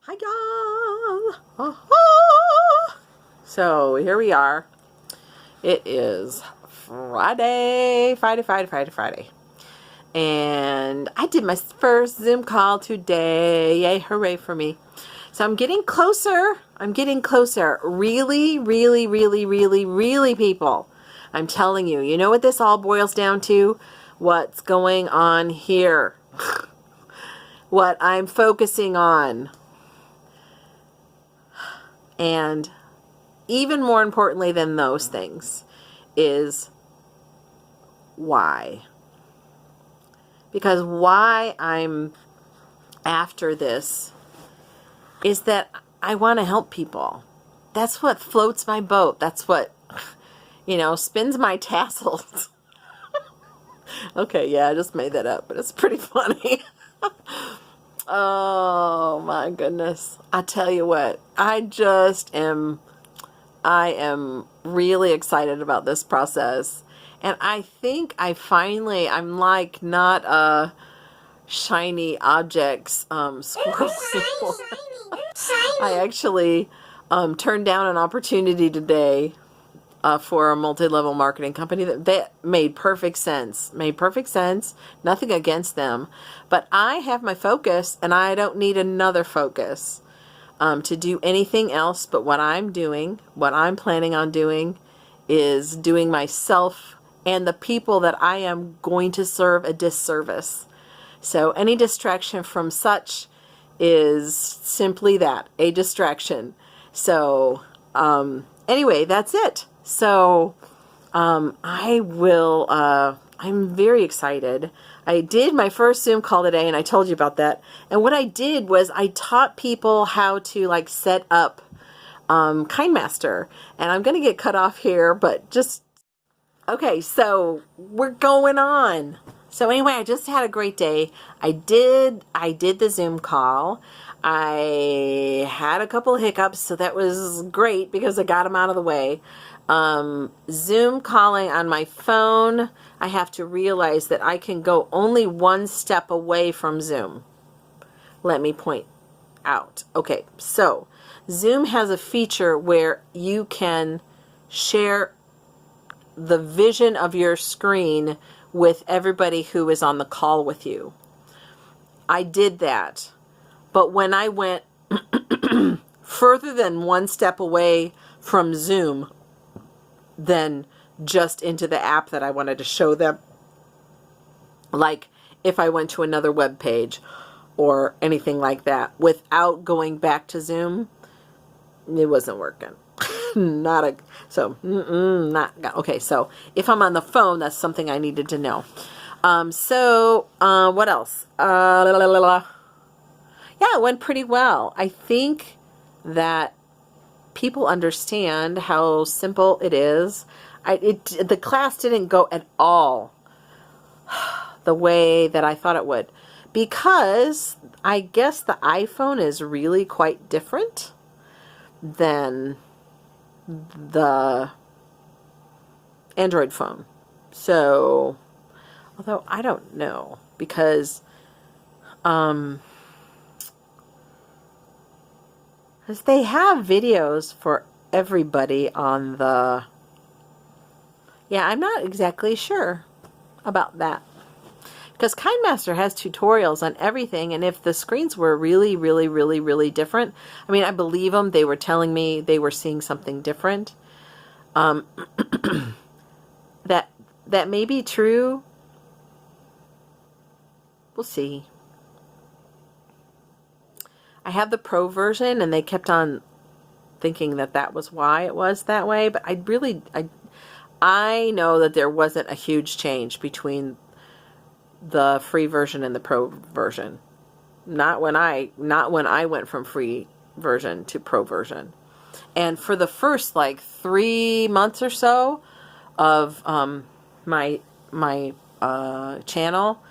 Hi y'all! Ah-ha! So here we are. It is Friday. And I did my first Zoom call today. Yay, hooray for me. So I'm getting closer. Really, people. I'm telling you, you know what this all boils down to? What's going on here? What I'm focusing on. And even more importantly than those things is why. Because why I'm after this is that I want to help people. That's what floats my boat. That's what, spins my tassels. Okay, yeah, I just made that up, but it's pretty funny. Oh my goodness. I tell you what, I am really excited about this process. And I think I'm like not a shiny objects squirrel. I actually turned down an opportunity today for a multi-level marketing company that made perfect sense. Nothing against them. But I have my focus and I don't need another focus to do anything else. But what I'm planning on doing is doing myself and the people that I am going to serve a disservice. So any distraction from such is simply that, a distraction. So anyway, that's it. So I'm very excited. I did my first Zoom call today and I told you about that. And what I did was I taught people how to set up KindMaster. And I'm going to get cut off here, but just, okay, so we're going on. So anyway, I just had a great day. I did the Zoom call. I had a couple of hiccups, so that was great because I got them out of the way. Zoom calling on my phone, I have to realize that I can go only one step away from Zoom. Let me point out. Okay, so Zoom has a feature where you can share the vision of your screen with everybody who is on the call with you. I did that. But when I went further than one step away from Zoom, then just into the app that I wanted to show them, like if I went to another web page or anything like that, without going back to Zoom, it wasn't working. Okay, so if I'm on the phone, that's something I needed to know. What else? Yeah, it went pretty well. I think that people understand how simple it is. The class didn't go at all the way that I thought it would, because I guess the iPhone is really quite different than the Android phone. So, although I don't know, because they have videos for everybody on the... Yeah, I'm not exactly sure about that. Because KindMaster has tutorials on everything, and if the screens were really different, I mean, I believe them. They were telling me they were seeing something different. That may be true. We'll see. I have the Pro version, and they kept on thinking that was why it was that way, but I know that there wasn't a huge change between the free version and the Pro version. Not when I went from free version to Pro version. And for the first 3 months or so of my channel,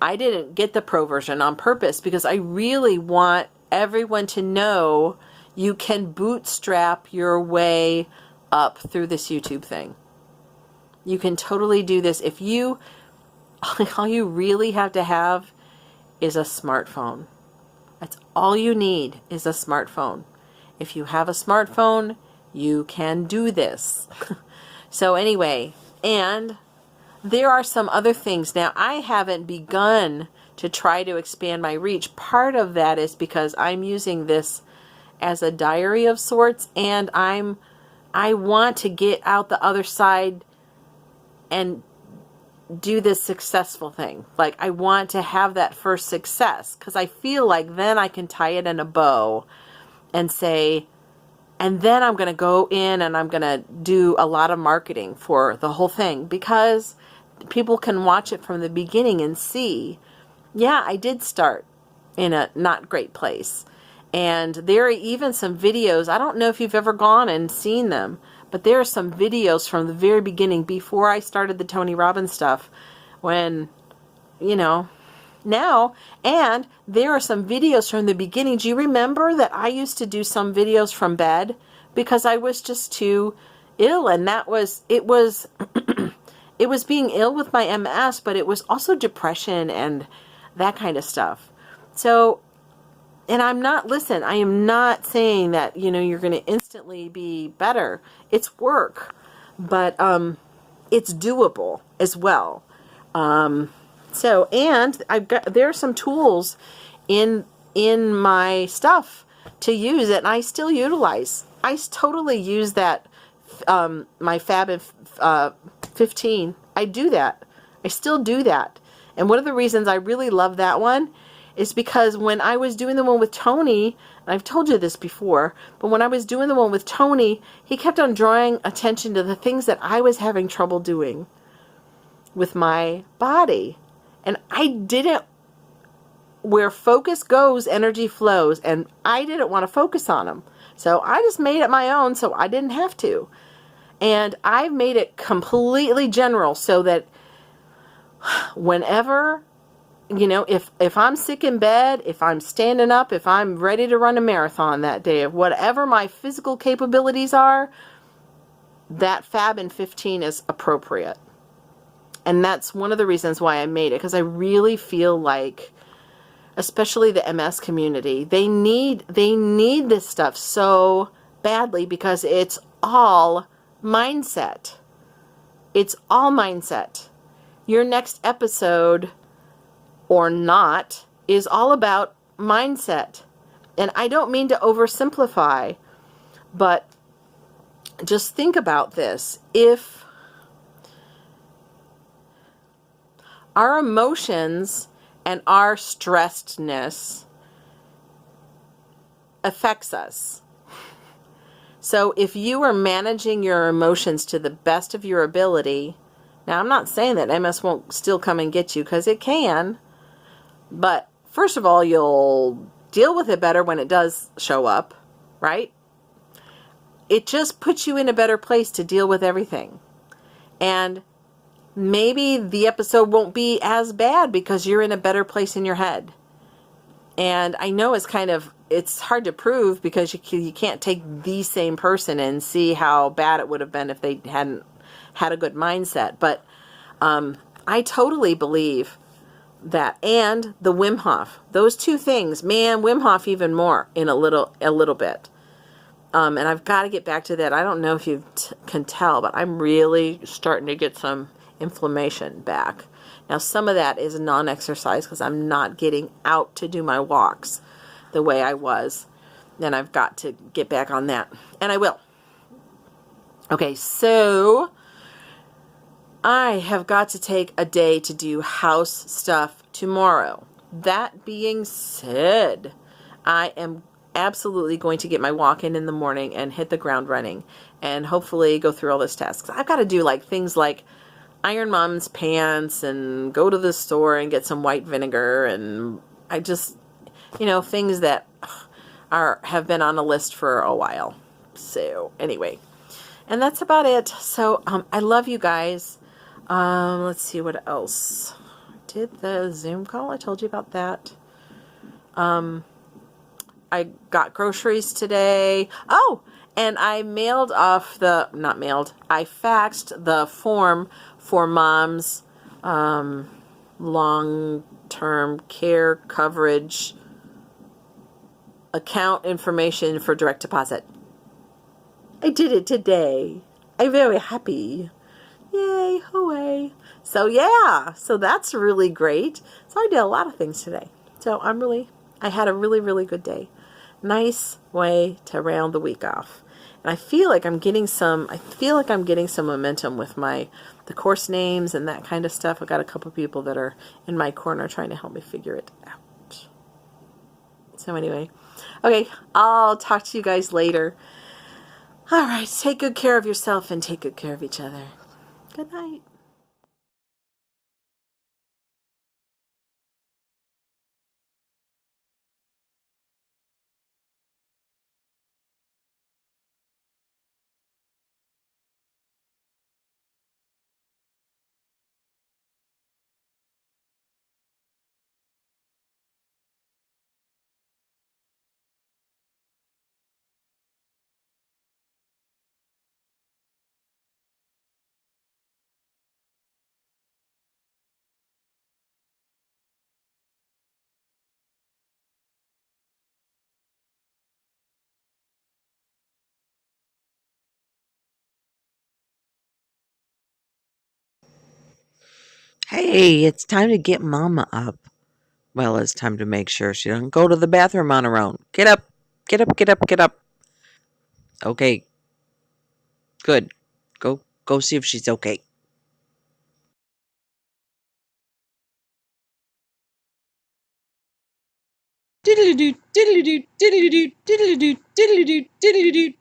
I didn't get the Pro version on purpose because I really want everyone to know you can bootstrap your way up through this YouTube thing. You can totally do this. If all you really have to have is a smartphone. That's all you need is a smartphone. If you have a smartphone, you can do this. So anyway, and there are some other things. Now, I haven't begun to try to expand my reach. Part of that is because I'm using this as a diary of sorts, and I want to get out the other side and do this successful thing. Like, I want to have that first success, because I feel like then I can tie it in a bow and say, and then I'm going to go in and I'm going to do a lot of marketing for the whole thing, because people can watch it from the beginning and see, yeah, I did start in a not great place. And there are even some videos, I don't know if you've ever gone and seen them, but there are some videos from the very beginning, before I started the Tony Robbins stuff, when, you know, now, and there are some videos from the beginning. Do you remember that I used to do some videos from bed because I was just too ill? And it was it was being ill with my MS, but it was also depression and that kind of stuff. So, and I am not saying that, you know, you're going to instantly be better. It's work, but it's doable as well. So, and there are some tools in my stuff to use it, and I still utilize. I totally use that, my Fab 15. I do that. I still do that. And one of the reasons I really love that one is because when I was doing the one with Tony, and I've told you this before, but when I was doing the one with Tony, he kept on drawing attention to the things that I was having trouble doing with my body. And I didn't, where focus goes, energy flows, and I didn't want to focus on them. So I just made it my own, so I didn't have to. And I've made it completely general, so that whenever, you know, if I'm sick in bed, if I'm standing up, if I'm ready to run a marathon that day, of whatever my physical capabilities are, that Fab in 15 is appropriate. And that's one of the reasons why I made it, because I really feel like, especially the MS community, they need this stuff so badly, because it's all mindset. It's all mindset. Your next episode, or not, is all about mindset. And I don't mean to oversimplify, but just think about this. If our emotions and our stressedness affects us. So if you are managing your emotions to the best of your ability, now I'm not saying that MS won't still come and get you, because it can, but first of all, you'll deal with it better when it does show up, right? It just puts you in a better place to deal with everything. And maybe the episode won't be as bad because you're in a better place in your head. And I know it's hard to prove, because you can't take the same person and see how bad it would have been if they hadn't had a good mindset. But I totally believe that. And the Wim Hof, those two things, man, Wim Hof even more in a little bit. And I've got to get back to that. I don't know if you can tell, but I'm really starting to get some inflammation back. Now, some of that is non-exercise, because I'm not getting out to do my walks the way I was. And I've got to get back on that. And I will. Okay, so I have got to take a day to do house stuff tomorrow. That being said, I am absolutely going to get my walk in the morning and hit the ground running, and hopefully go through all those tasks. I've got to do things like iron Mom's pants, and go to the store and get some white vinegar, and I just, things that have been on the list for a while. So anyway, and that's about it. So I love you guys. Let's see what else. Did the Zoom call? I told you about that. I got groceries today. Oh, and I I faxed the form for Mom's long-term care coverage account information for direct deposit. I did it today. I'm very happy. Yay, hooray. So yeah, so that's really great. So I did a lot of things today. So I had a really, really good day. Nice way to round the week off. And I feel like I'm getting some momentum with the course names and that kind of stuff. I got a couple people that are in my corner trying to help me figure it out. So anyway, okay, I'll talk to you guys later. All right, take good care of yourself and take good care of each other. Good night. Hey, it's time to get Mama up. Well, it's time to make sure she doesn't go to the bathroom on her own. Get up, get up, get up, get up. Okay, good. Go see if she's okay. Diddly-doo, diddly-doo, diddly-doo, diddly-doo, diddly-doo, diddly-doo,